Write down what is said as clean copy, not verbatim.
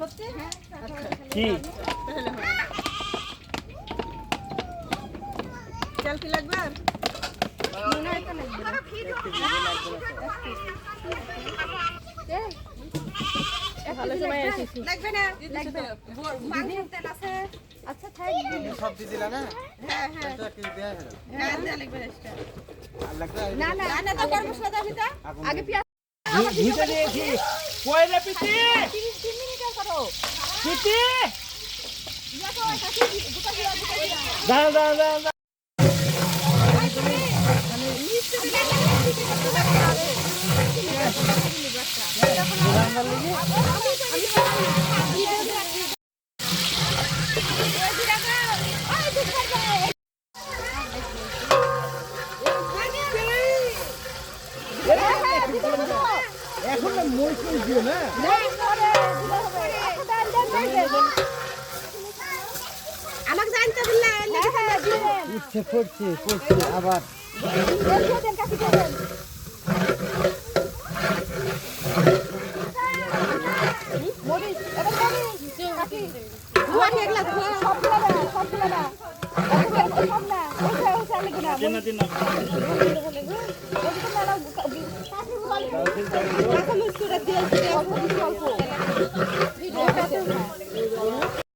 কি চাল কি লাগবে আর মনে হয় তো লাগবে ভালো সময় আসিস লাগবে না লাগবে মাংসের তেল আছে আচ্ছা থাক সব দিয়ে দিলা না হ্যাঁ হ্যাঁ এটা কি দেয়া হলো হ্যাঁ দেয়া লাগবে এক্সট্রা আর লাগবে না না না তো গরম মশলা দাও ভিতর আগে পেঁয়াজ ভিজে দিয়েছি কই রে পিটি 3 মিনিট করো পিটি ইয়া তো কাটি দুটো দিয়া দাঁড়া দাঁড়া দাঁড়া এখন না মই কই দিও না আমাকে জানতে বললেন ইচ্ছে করছে আবার দিন দিন